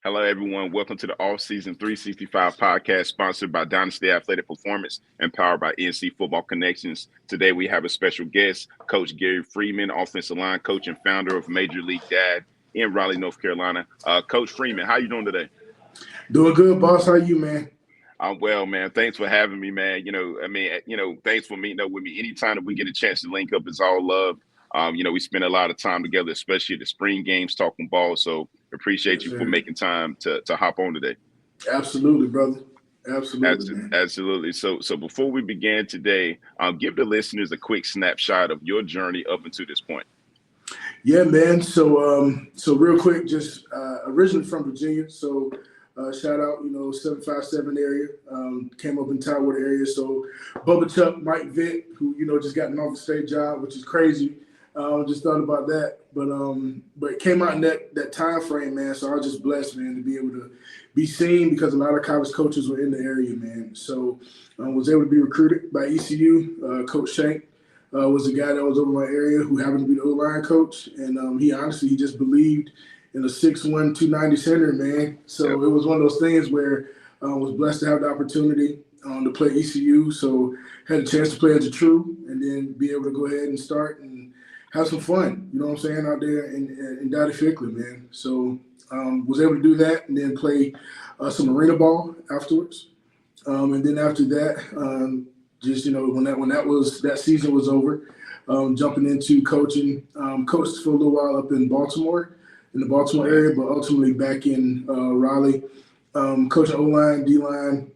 Hello, everyone. Welcome to the Off-Season 365 podcast sponsored by Dynasty Athletic Performance and powered by NC Football Connections. Today, we have a special guest, Coach Gary Freeman, offensive line coach and founder of Major League Dad in Raleigh, North Carolina. Coach Freeman, how you doing today? Doing good, boss. How you, man? I'm well, man. Thanks for having me, man. Thanks for meeting up with me. Anytime that we get a chance to link up, it's all love. We spend a lot of time together, especially at the spring games, talking ball. So appreciate Yes, you for sir. making time to hop on today. Absolutely, brother. Absolutely, man. Absolutely. So before we begin today, give the listeners a quick snapshot of your journey up until this point. Yeah, man. So real quick, just originally from Virginia. So shout out, 757 area. Came up in Tidewater area. So Bubba Chuck, Mike Vick, who just got an off the state job, which is crazy. Just thought about that, but it came out in that time frame, man. So I was just blessed, man, to be able to be seen because a lot of college coaches were in the area, man. So I was able to be recruited by ECU. Coach Shank was the guy that was over my area who happened to be the O-line coach, and he just believed in a 6'1", 290 center, man. So Yep. it was one of those things where I was blessed to have the opportunity to play ECU. So had a chance to play as a true, and then be able to go ahead and start and have some fun, you know what I'm saying, out there in Dottie Fickley, man. So was able to do that and then play some arena ball afterwards. And then after that, when that season was over, jumping into coaching, coached for a little while up in Baltimore, in the Baltimore area, but ultimately back in Raleigh, coaching O-line, D-line,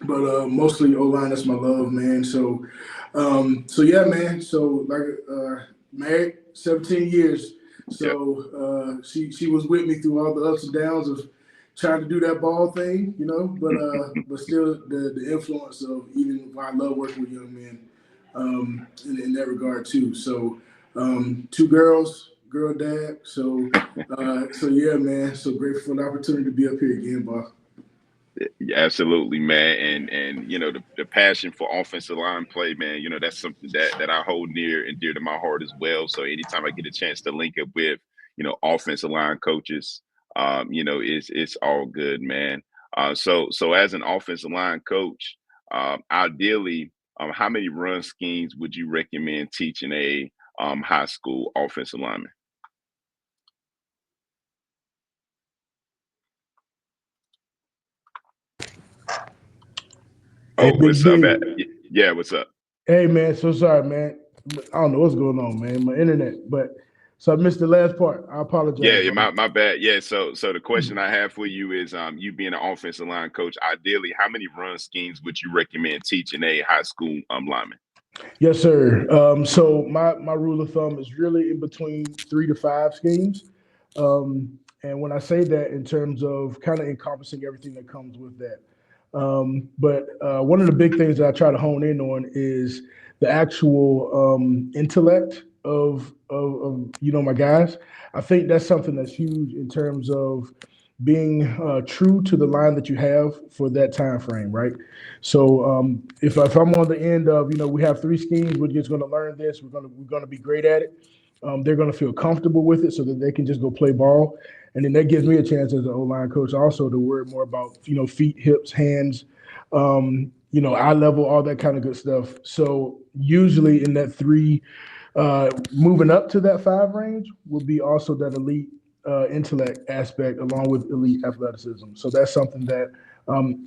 but mostly O-line. That's my love, man. So yeah, man. So married 17 years. So she was with me through all the ups and downs of trying to do that ball thing, but still the influence of even why I love working with young men in that regard too. So two girls, girl dad. So yeah, man. So grateful for the opportunity to be up here again, boss. Yeah, absolutely, man. And the passion for offensive line play, man, that's something that I hold near and dear to my heart as well. So anytime I get a chance to link up with, offensive line coaches, it's all good, man. So as an offensive line coach, ideally, how many run schemes would you recommend teaching a high school offensive lineman? Hey, Oh, Big what's up? G. Yeah, what's up? Hey, man. So sorry, man. I don't know what's going on, man. My internet, but so I missed the last part. I apologize, Yeah, bro. my bad. Yeah, so the question I have for you is, you being an offensive line coach, ideally, how many run schemes would you recommend teaching a high school lineman? Yes, sir. So my rule of thumb is really in between 3 to 5 schemes. And when I say that in terms of kind of encompassing everything that comes with that. But one of the big things that I try to hone in on is the actual intellect of my guys. I think that's something that's huge in terms of being true to the line that you have for that time frame, right? So if I'm on the end of we have 3 schemes, we're just going to learn this, we're gonna be great at it. They're going to feel comfortable with it so that they can just go play ball. And then that gives me a chance as an O-line coach also to worry more about, feet, hips, hands, eye level, all that kind of good stuff. So usually in that 3, moving up to that 5 range will be also that elite intellect aspect along with elite athleticism. So that's something that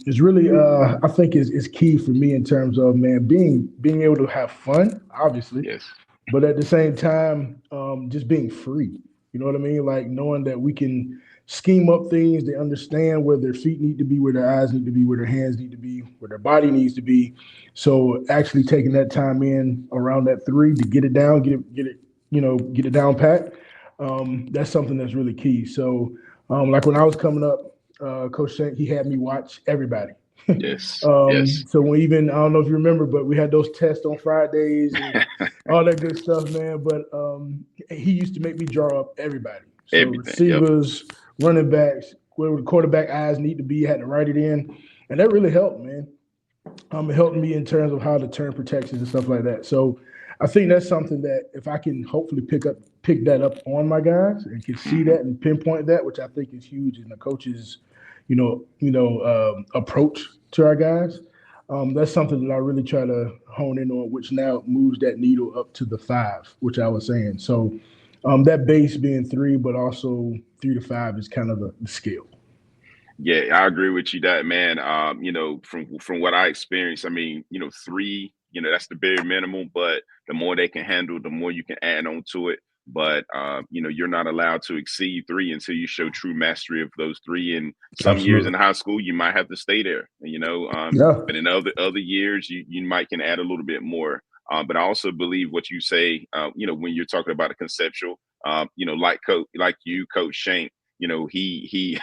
is really, I think, is key for me in terms of, man, being able to have fun, obviously, Yes. but at the same time, just being free. You know what I mean? Like knowing that we can scheme up things. They understand where their feet need to be, where their eyes need to be, where their hands need to be, where their body needs to be. So actually taking that time in around that 3 to get it down, get it down pat. That's something that's really key. So, like when I was coming up, Coach Shank, he had me watch everybody. Yes. Yes. So when even I don't know if you remember, but we had those tests on Fridays and all that good stuff, man. But he used to make me draw up everybody. So Everything. Yep. receivers, running backs, where the quarterback eyes need to be, had to write it in, and that really helped, man. It helped me in terms of how to turn protections and stuff like that. So I think that's something that if I can hopefully pick that up on my guys and can see Hmm. that and pinpoint that, which I think is huge in the coaches, approach to our guys. That's something that I really try to hone in on, which now moves that needle up to the five, which I was saying. So that base being three, but also 3 to 5 is kind of the scale. Yeah, I agree with you that man. From what I experienced, I mean, three, that's the bare minimum, but the more they can handle, the more you can add on to it. But you're not allowed to exceed three until you show true mastery of those three. And some years in Absolutely. high school, you might have to stay there. Yeah. But in other years, you might can add a little bit more. But I also believe what you say. When you're talking about a conceptual, like you, Coach Shank. He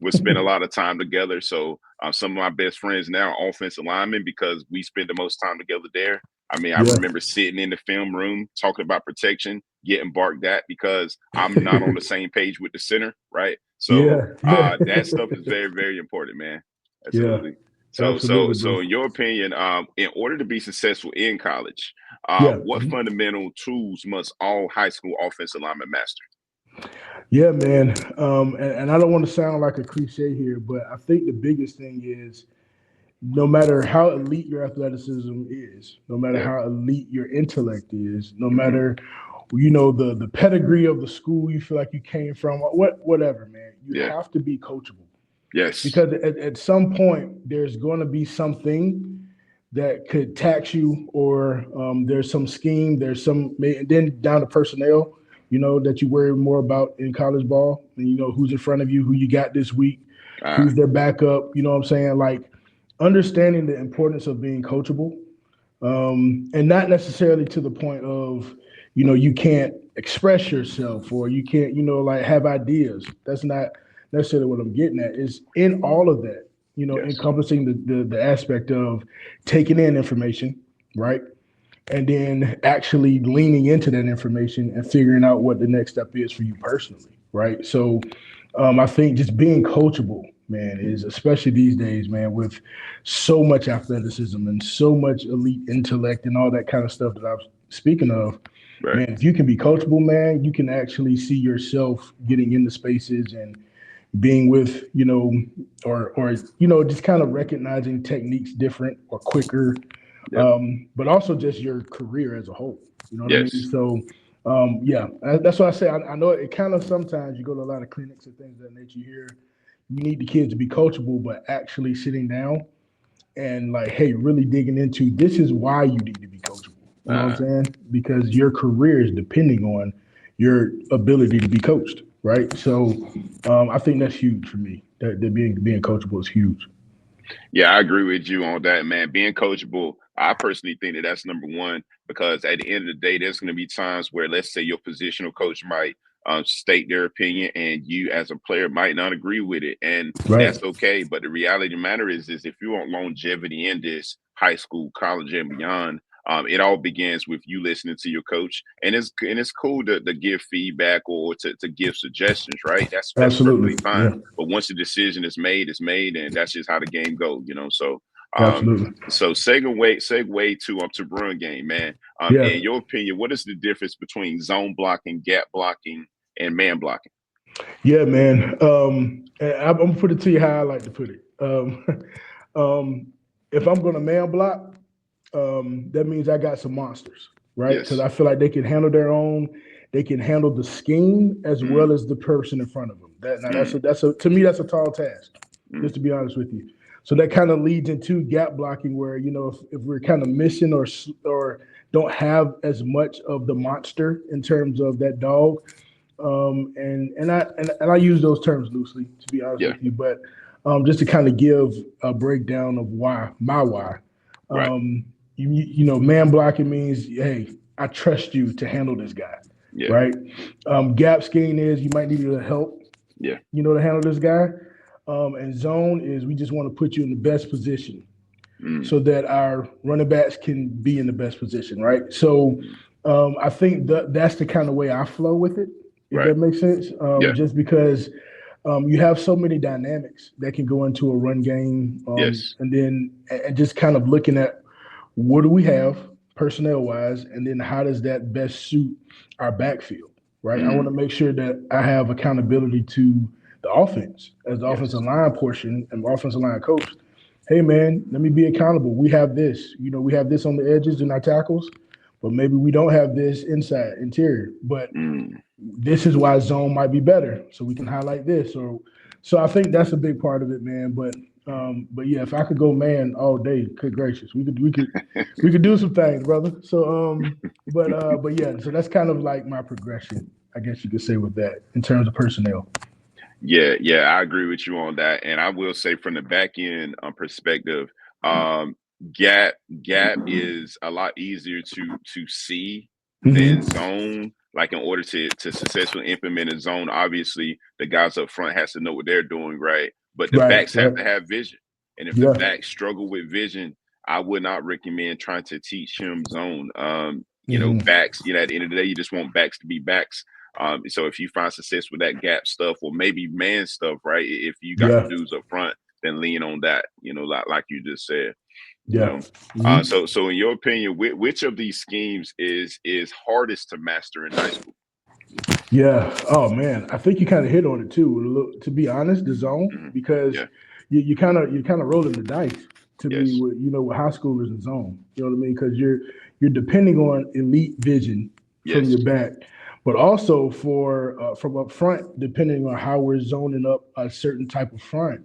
would spend a lot of time together. So some of my best friends now are offensive linemen because we spend the most time together there. I mean, I Yeah. remember sitting in the film room talking about protection, getting barked at because I'm not on the same page with the center, right? So Yeah. Yeah. that stuff is very, very important, man. Yeah. Absolutely. So, so, Absolutely, so, bro. in your opinion, in order to be successful in college, Yeah. what fundamental tools must all high school offensive linemen master? Yeah, man. And I don't want to sound like a cliche here, but I think the biggest thing is no matter how elite your athleticism is, no matter Yeah. how elite your intellect is, no Hmm. matter the pedigree of the school you feel like you came from, whatever, man, you Yeah. have to be coachable Yes. because at some point there's going to be something that could tax you, or there's some scheme, there's some, and then down to personnel, that you worry more about in college ball, and who's in front of you, who you got this week, Uh, who's their backup. You know what I'm saying? Like understanding the importance of being coachable, and not necessarily to the point of you can't express yourself or you can't like have ideas. That's not necessarily what I'm getting at. Is in all of that, yes. encompassing the aspect of taking in information, right? And then actually leaning into that information and figuring out what the next step is for you personally, right? So I think just being coachable, man, is especially these days, man, with so much athleticism and so much elite intellect and all that kind of stuff that I'm speaking of, Right. man, if you can be coachable, man, you can actually see yourself getting into spaces and being with, or just kind of recognizing techniques different or quicker, Yep. but also just your career as a whole. You know what I mean? Yes. So, yeah, that's why I say I know it kind of sometimes you go to a lot of clinics and things of that nature. You hear you need the kids to be coachable, but actually sitting down and like, hey, really digging into this is why you need to be coachable. You know what I'm Uh, saying? Because your career is depending on your ability to be coached, right? So, I think that's huge for me. That being coachable is huge. yeah, I agree with you on that, man. Being coachable, I personally think that that's number one because at the end of the day, there's going to be times where, let's say, your positional coach might state their opinion, and you, as a player, might not agree with it, and Right. that's okay. But the reality of the matter is if you want longevity in this high school, college, and beyond, it all begins with you listening to your coach, and it's cool to give feedback or to give suggestions, right? That's perfectly Absolutely. fine. Yeah. But once the decision is made, it's made, and that's just how the game goes. So, um, Absolutely. so segue to run game, man. Yeah. In your opinion, what is the difference between zone blocking, gap blocking, and man blocking? Yeah, man. I'm gonna put it to you how I like to put it. Um, if I'm gonna man block, that means I got some monsters, right? Because Yes. I feel like they can handle their own. They can handle the scheme as Mm, well as the person in front of them. That now mm, that's a to me that's a tall task, mm. just to be honest with you. So that kind of leads into gap blocking, where if we're kind of missing or don't have as much of the monster in terms of that dog, and I use those terms loosely, to be honest Yeah. with you, but just to kind of give a breakdown of why. Right. Um, man blocking means, hey, I trust you to handle this guy, Yeah. right? Gap scheme is you might need a little help, Yeah. to handle this guy. And zone is we just want to put you in the best position Mm, so that our running backs can be in the best position, right? So mm. I think that's the kind of way I flow with it, if Right. that makes sense. Yeah. Just because you have so many dynamics that can go into a run game, Yes. and then and just kind of looking at what do we have, personnel wise, and then how does that best suit our backfield, right? I want to Mm, make sure that I have accountability to the offense as the offensive yes. line portion and offensive line coach. Hey man, let me be accountable. We have this, we have this on the edges in our tackles, but maybe we don't have this inside interior. But Mm. this is why zone might be better, so we can highlight this. Or so I think that's a big part of it, man. But yeah, if I could go man all day, good gracious, we could do some things, brother. But yeah, so that's kind of like my progression, I guess you could say, with that in terms of personnel. Yeah, yeah, I agree with you on that. And I will say from the back end perspective, um, gap gap is a lot easier to see than Mm-hmm. zone. Like in order to successfully implement a zone, obviously the guys up front has to know what they're doing, right? But the Right, backs have right. to have vision. And if the Yeah. backs struggle with vision, I would not recommend trying to teach him zone. Mm-hmm. Backs, at the end of the day, you just want backs to be backs. So if you find success with that gap stuff or maybe man stuff, right? If you got the Yeah. dudes up front, then lean on that, like you just said, you Yeah. know. Mm-hmm. So in your opinion, which of these schemes is hardest to master in high school? Yeah. Oh man, I think you kind of hit on it too. To be honest, the zone, Hmm. because Yeah. you kind of rolling the dice to me Yes. with with high schoolers and zone. You know what I mean? Because you're depending on elite vision from Yes. your back, but also from up front, depending on how we're zoning up a certain type of front.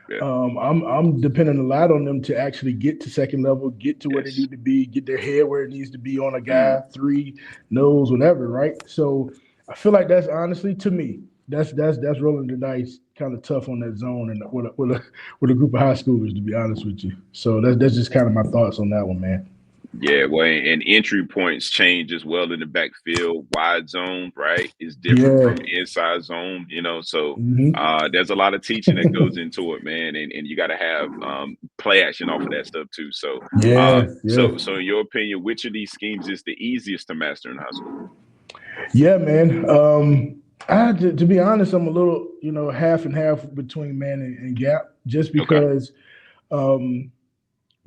Yeah. I'm depending a lot on them to actually get to second level, get to where they Yes. need to be, get their head where it needs to be on a Mm. guy, three, nose, whatever, right? So I feel like that's honestly to me, that's rolling the dice kind of tough on that zone and with a group of high schoolers, to be honest with you. So that's just kind of my thoughts on that one, man. Yeah, well, and entry points change as well in the backfield. Wide zone, right, is different Yeah. from inside zone, So Hmm. there's a lot of teaching that goes into it, man, and you got to have play action off of that stuff too. So, Yeah, yeah. so in your opinion, which of these schemes is the easiest to master in high school? Yeah, man. To be honest, I'm a little, half and half between man and gap, just Okay, um,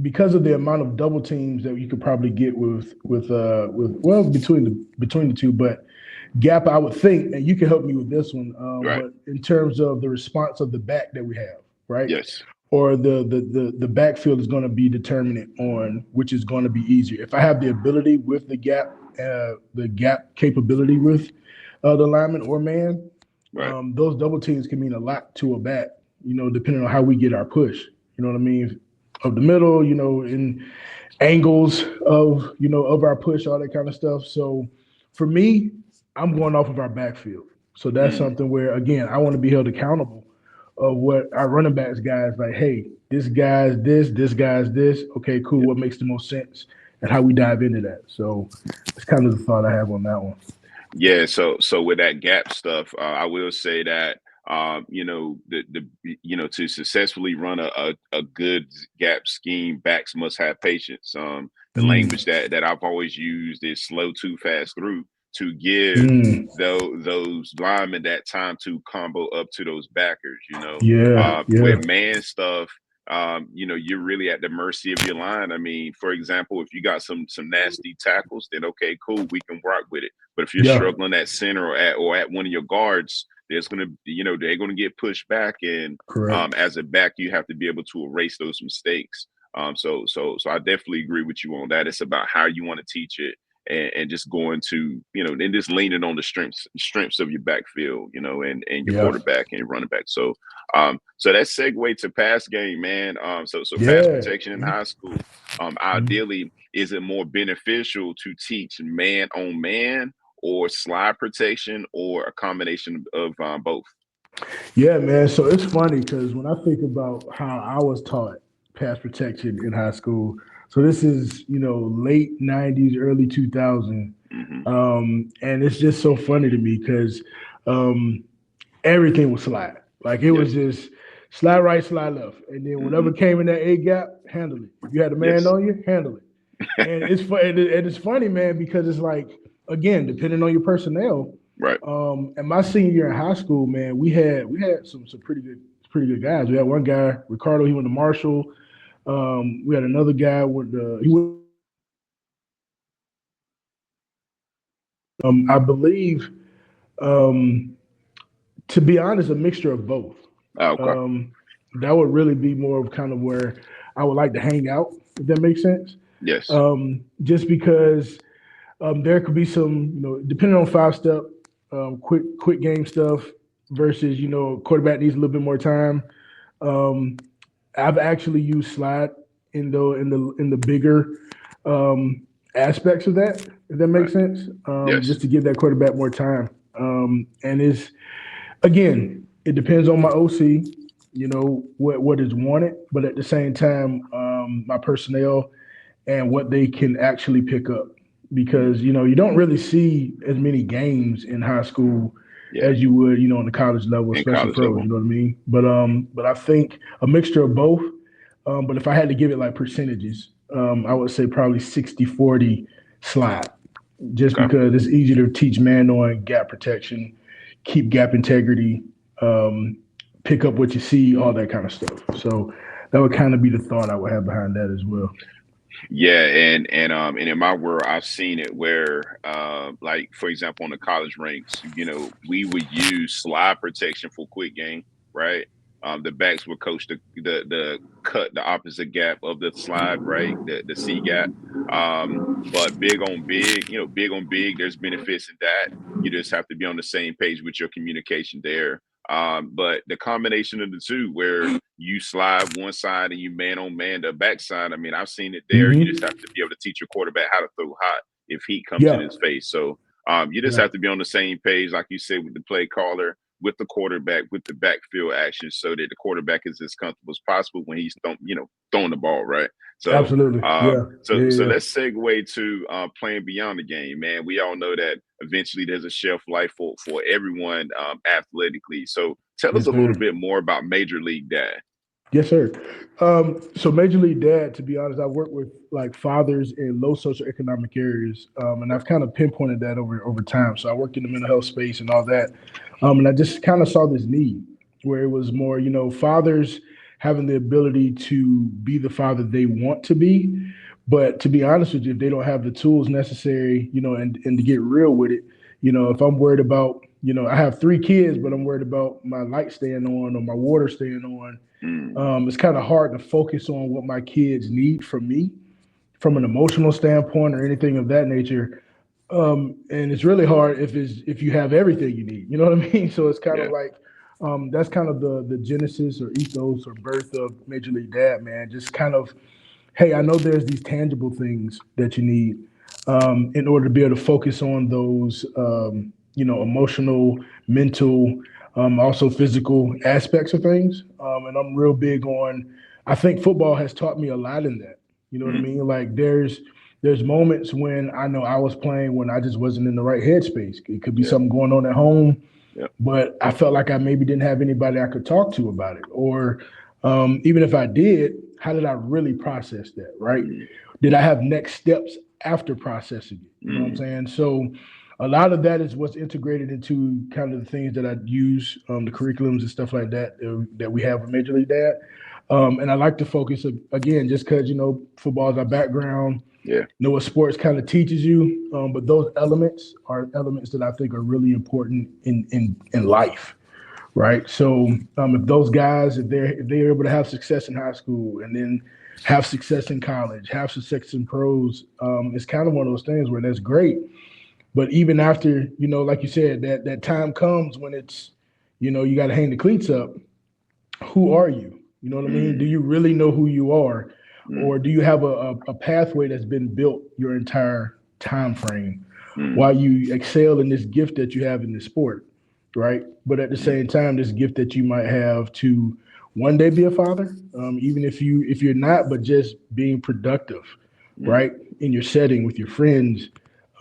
because of the amount of double teams that you could probably get with well between the two. But gap, I would think, and you can help me with this one. right, But in terms of the response of the back that we have, right? yes, Or the backfield is going to be determinant on which is going to be easier. If I have the ability with the gap capability with the lineman or man, right, those double teams can mean a lot to a back. Depending on how we get our push. You know what I mean? Of the middle, in angles of our push, all that kind of stuff. So for me, I'm going off of our backfield. So that's mm, something where again I want to be held accountable of what our running backs guys like. Hey, this guy's this guy's this. Okay, cool. yeah. What makes the most sense, and how we dive into that. So that's kind of the thought I have on that one. Yeah, so with that gap stuff, I will say that to successfully run a good gap scheme, backs must have patience. The Mm, language that I've always used is slow too fast through to give mm, those linemen that time to combo up to those backers. yeah, With yeah, man stuff, you're really at the mercy of your line. I mean, for example, if you got some nasty tackles, then okay, cool, we can rock with it. But if you're yeah. struggling at center or at one of your guards, they're gonna get pushed back, and Correct. as a back, you have to be able to erase those mistakes. So I definitely agree with you on that. It's about how you want to teach it, and just going to and just leaning on the strengths of your backfield, and your Yeah, quarterback and your running back. So that segue to pass game, man. So pass yeah. protection in Mm, high school. mm. Ideally, is it more beneficial to teach man on man or slide protection or a combination of both? Yeah, man. So it's funny because when I think about how I was taught pass protection in high school, so this is late '90s, early 2000, Hmm. and it's just so funny to me because um, everything was slide. Like it was Yes. just slide right, slide left, and then whatever Hmm. came in that A gap, handle it. If you had a man Yes. on you, handle it. And it's funny, man, because it's like again, depending on your personnel. Right. And my senior year in high school, man, we had some pretty good guys. We had one guy, Ricardo. He went to Marshall. We had another guy with he went I believe, um, to be honest, a mixture of both. Okay. Um, that would really be more of kind of where I would like to hang out, if that makes sense. Yes. Just because there could be some, depending on 5 step, quick game stuff versus, quarterback needs a little bit more time. Um, I've actually used slide in the bigger um, aspects of that, if that Right. makes sense, Yes. just to give that quarterback more time. And it's again, it depends on my OC, what is wanted, but at the same time, my personnel and what they can actually pick up. Mm. Because, you don't really see as many games in high school Yeah. as you would, on the college level, In especially college pros, level. you know what I mean? But I think a mixture of both. But if I had to give it like percentages, I would say probably 60-40 slide, just Okay. because it's easier to teach man on gap protection, keep gap integrity, um, pick up what you see, all that kind of stuff. So that would kind of be the thought I would have behind that as well. Yeah, and in my world, I've seen it where, like for example, on the college ranks, we would use slide protection for quick game, right? The backs would coach the cut the opposite gap of the slide, right? The C gap. But big on big, there's benefits in that. You just have to be on the same page with your communication there. But the combination of the two, where you slide one side and you man on man the backside. I mean, I've seen it there. You just Mm-hmm. have to be able to teach your quarterback how to throw hot if heat comes in Yeah, his face. So you just yeah, have to be on the same page, like you said, with the play caller, with the quarterback, with the backfield action, so that the quarterback is as comfortable as possible when he's throwing the ball, right? So absolutely. Yeah, yeah, so yeah. let's segue to playing beyond the game, man. We all know that eventually there's a shelf life for everyone athletically. So tell us Yes, a little sir. bit more about Major League Dad. Yes, sir. So Major League Dad, to be honest, I work with like fathers in low socioeconomic areas, and Okay. I've kind of pinpointed that over time. So I worked in the mental health space and all that, and I just kind of saw this need where it was more, fathers having the ability to be the father they want to be, but to be honest with you, if they don't have the tools necessary, and to get real with it, if I'm worried about, I have 3 kids, but I'm worried about my light staying on or my water staying on, Mm, it's kind of hard to focus on what my kids need from me from an emotional standpoint or anything of that nature. And it's really hard if you have everything you need. You know what I mean? So it's kind of yeah. like that's kind of the genesis or ethos or birth of Major League Dad, man. Just kind of, hey, I know there's these tangible things that you need in order to be able to focus on those, emotional, mental, also physical aspects of things. And I'm real big on. I think football has taught me a lot in that. You know what I Mm, mean? Like there's moments when I know I was playing when I just wasn't in the right headspace. It could be yeah. something going on at home, Yeah. but I felt like I maybe didn't have anybody I could talk to about it. Or even if I did, how did I really process that, right? Mm, Did I have next steps after processing it? You know what I'm mm, saying? So a lot of that is what's integrated into kind of the things that I use, the curriculums and stuff like that that we have with Major League Dad. And I like to focus again, just because football is our background, yeah. know what sports kind of teaches you, but those elements are elements that I think are really important in life, right? So if those guys, if they're able to have success in high school and then have success in college, have success in pros, it's kind of one of those things where that's great. But even after, like you said, that time comes when it's, you got to hang the cleats up. Who are you? You know what I mean? Do Mm, you really know who you are, mm, or do you have a pathway that's been built your entire time frame mm, while you excel in this gift that you have in this sport, right? But at the mm, same time, this gift that you might have to one day be a father, even if you're not, but just being productive, mm. right, in your setting with your friends,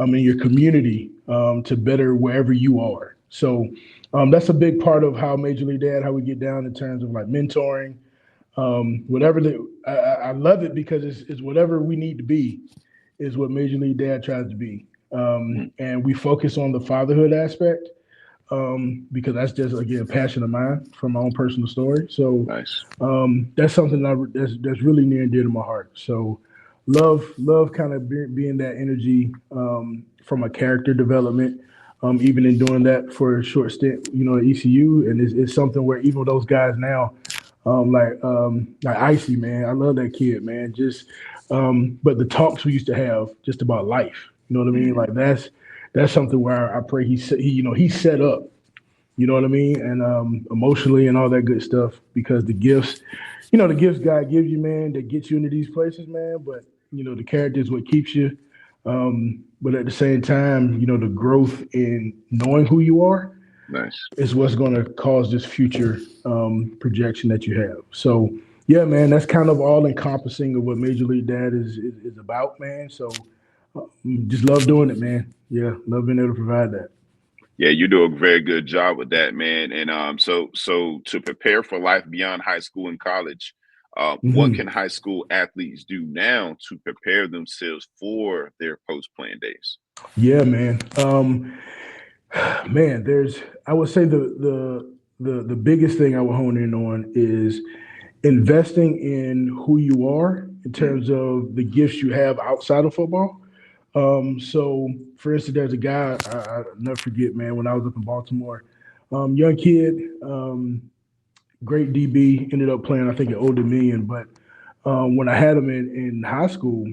in your community, to better wherever you are. So that's a big part of how Major League Dad, how we get down in terms of like mentoring, whatever. I love it because it's whatever we need to be is what Major League Dad tries to be. Mm. And we focus on the fatherhood aspect because that's just again a passion of mine from my own personal story. So Nice. that's something that's really near and dear to my heart. So love kind of being that energy from a character development. Even in doing that for a short stint, at ECU, and it's something where even those guys now, like Icy, man, I love that kid, man. Just but the talks we used to have just about life, you know what I mean? Mhm. Like that's something where I pray he's set up, you know what I mean, and emotionally and all that good stuff because the gifts God gives you, man, that gets you into these places, man. But the character is what keeps you. But at the same time, the growth in knowing who you are Nice. is what's going to cause this future projection that you have. So, yeah, man, that's kind of all encompassing of what Major League Dad is about, man. So, just love doing it, man. Yeah, love being able to provide that. Yeah, you do a very good job with that, man. And so to prepare for life beyond high school and college, what can Hmm. high school athletes do now to prepare themselves for their post-playing days? Yeah, man. Man, I would say the biggest thing I would hone in on is investing in who you are in Mm, terms of the gifts you have outside of football. So, for instance, there's a guy I'll never forget, man. When I was up in Baltimore, young kid, great DB, ended up playing I think at Old Dominion. But when I had him in high school,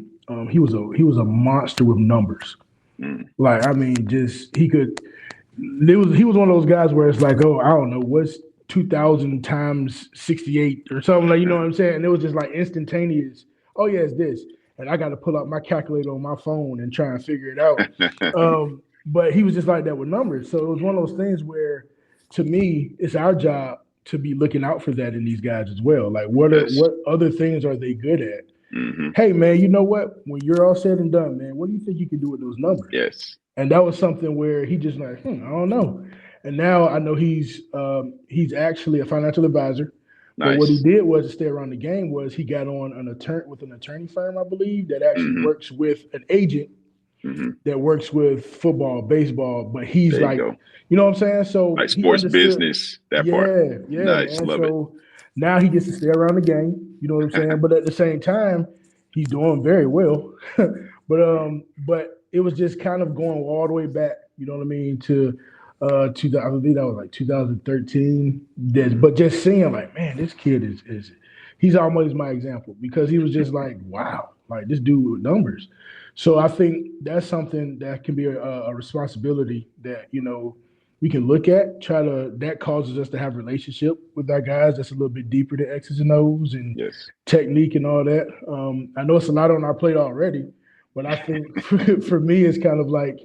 he was a monster with numbers. mm, Like I mean, just he was one of those guys where it's like, oh, I don't know, what's 2,000 times 68 or something, like, you know what I'm saying? And it was just like instantaneous. Oh yeah, it's this, and I got to pull out my calculator on my phone and try and figure it out. But he was just like that with numbers. So it was one of those things where, to me, it's our job to be looking out for that in these guys as well. Like, yes. what other things are they good at? Hmm. Hey man, you know what? When you're all said and done, man, what do you think you can do with those numbers? Yes. And that was something where he just like, I don't know. And now I know he's actually a financial advisor. But what he Nice. did was to stay around the game was he got on an attorney with an attorney firm, I believe, that actually Hmm. works with an agent Hmm. that works with football, baseball, but he's There you like, go. you know what I'm saying? So Like he sports understood. business, that part. Yeah, yeah, Nice. man. Love it. So now he gets to stay around the game. You know what I'm saying? But at the same time, he's doing very well. But it was just kind of going all the way back. You know what I mean? To the I believe that was like 2013. Hmm. But just seeing like, man, this kid is he's almost my example because he was just like, wow, like this dude with numbers. So I think that's something that can be a responsibility that we can look at. That causes us to have a relationship with our guys that's a little bit deeper than X's and O's and Yes. technique and all that. I know it's a lot on our plate already, but I think for me, it's kind of like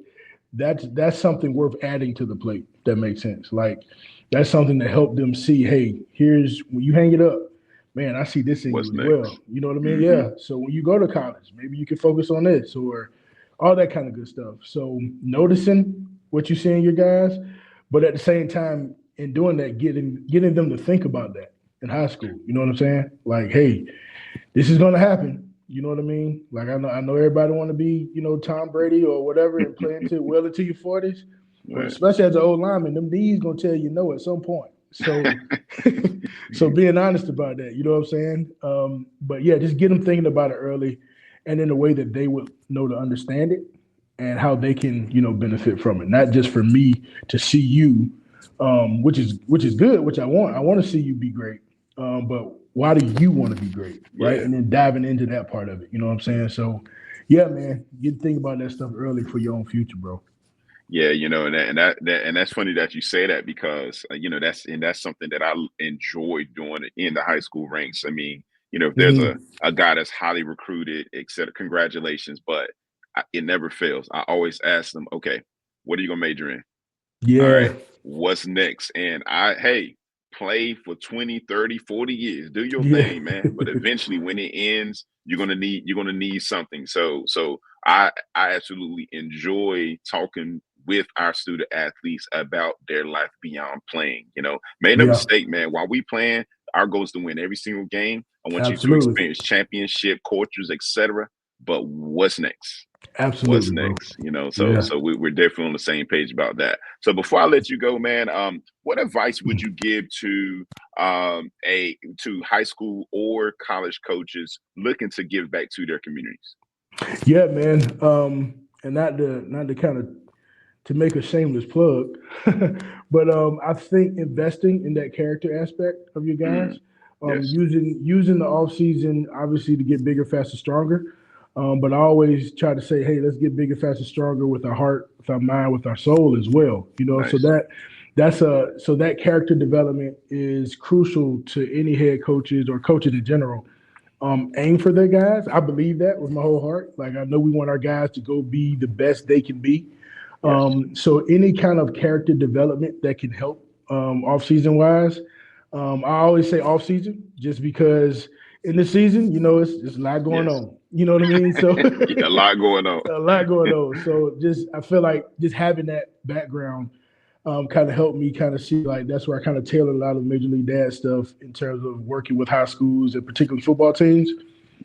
that's something worth adding to the plate. If that makes sense. Like that's something to help them see. Hey, here's when you hang it up, man. I see this in you What's as well. next? You know what I mean? Hmm. Yeah. So when you go to college, maybe you can focus on this or all that kind of good stuff. So noticing what you see in your guys, but at the same time, in doing that, getting them to think about that in high school. You know what I'm saying? Like, hey, this is gonna happen. You know what I mean? Like I know everybody want to be, Tom Brady or whatever and play into well into your 40s, but Right. especially as an old lineman, them knees gonna tell you no at some point. So, so being honest about that, you know what I'm saying? But yeah, just get them thinking about it early, and in a way that they would know to understand it and how they can, benefit from it. Not just for me to see you, which is good, which I want. I want to see you be great. But why do you want to be great, right? Yeah. And then diving into that part of it. You know what I'm saying? So, yeah, man, you think about that stuff early for your own future, bro. Yeah, and that's funny that you say that because that's something that I enjoy doing in the high school ranks. I mean, if there's a Hmm. a guy that's highly recruited, et cetera, congratulations. But it never fails. I always ask them, okay, what are you gonna major in? All Yeah, right, what's next? And hey, play for 20, 30, 40 years. Do your yeah, thing, man. But eventually when it ends, you're gonna need something. So I absolutely enjoy talking with our student athletes about their life beyond playing. Make no yeah, mistake, man. While we playing, our goal is to win every single game. I want you to absolutely. experience championship cultures, etc. But what's next? What's Absolutely, bro. next? You know, so Yeah. so we're definitely on the same page about that. So before I let you go, man, what advice would you give a to high school or college coaches looking to give back to their communities? Yeah, man. And not to kind of to make a shameless plug, but I think investing in that character aspect of your guys, Mm, yes, using the off season obviously to get bigger, faster, stronger. But I always try to say, hey, let's get bigger, faster, stronger with our heart, with our mind, with our soul as well. So nice. that character development is crucial to any head coaches or coaches in general. Aim for their guys. I believe that with my whole heart. Like I know we want our guys to go be the best they can be. Yes, So any kind of character development that can help off season wise, I always say off season just because in the season, it's a lot going yes. on. You know what I mean? So Yeah, a lot going on. a lot going on. So just I feel like just having that background kind of helped me kind of see like that's where I kind of tailored a lot of Major League Dad stuff in terms of working with high schools and particularly football teams.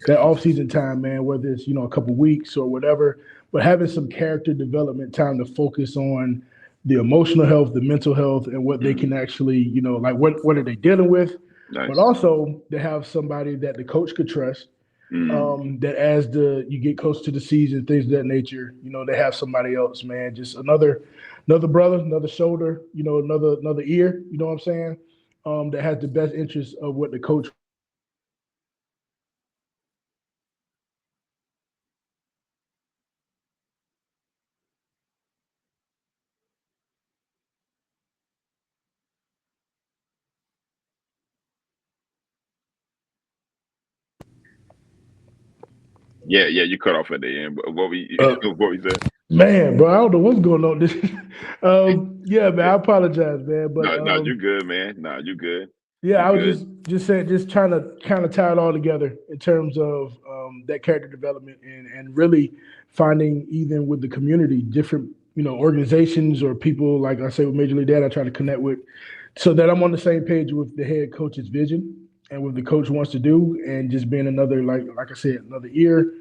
That off season time, man, whether it's a couple weeks or whatever, but having some character development time to focus on the emotional health, the mental health, and what they can Mm, actually, like what are they dealing with, but nice. also to have somebody that the coach could trust Mm. that as you get close to the season, things of that nature, they have somebody else, man, just another brother, another shoulder, another ear, you know what I'm saying, that has the best interest of what the coach wants to do, and ultimately help the guys succeed. Yeah, you cut off at the end. But what we Uh, what we said? Man, bro, I don't know what's going on. Yeah, man, I apologize, man, but No, you good, man. No, you good. yeah, You I was good. just saying, just trying to kind of tie it all together in terms of that character development and really finding even with the community different organizations or people like I say with Major League Dad, I try to connect with so that I'm on the same page with the head coach's vision and what the coach wants to do, and just being another like I said, another ear,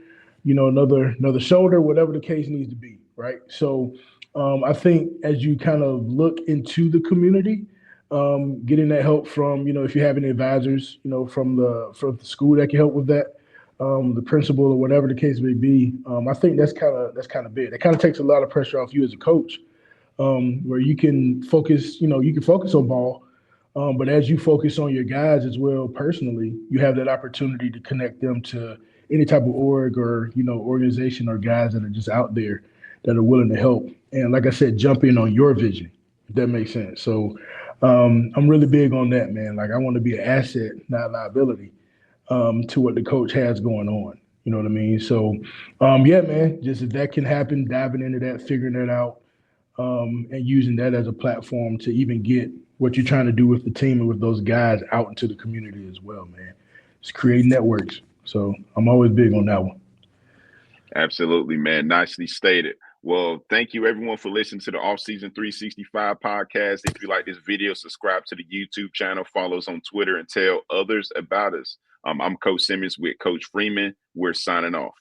another shoulder, whatever the case needs to be, right? So I think as you kind of look into the community, getting that help from if you have any advisors, from the school that can help with that, the principal or whatever the case may be. I think that's kind of big. It kind of takes a lot of pressure off you as a coach, where you can focus. You can focus on ball, but as you focus on your guys as well personally, you have that opportunity to connect them to any type of org or organization or guys that are just out there that are willing to help. And like I said, jump in on your vision, if that makes sense. So I'm really big on that, man. Like I want to be an asset, not a liability, to what the coach has going on. You know what I mean? So, yeah, man, just if that can happen, diving into that, figuring that out, and using that as a platform to even get what you're trying to do with the team and with those guys out into the community as well, man. It's create networks. So I'm always big on that one. Absolutely, man. Nicely stated. Well, thank you everyone for listening to the Offseason 365 podcast. If you like this video, subscribe to the YouTube channel, follow us on Twitter, and tell others about us. I'm Coach Simmons with Coach Freeman. We're signing off.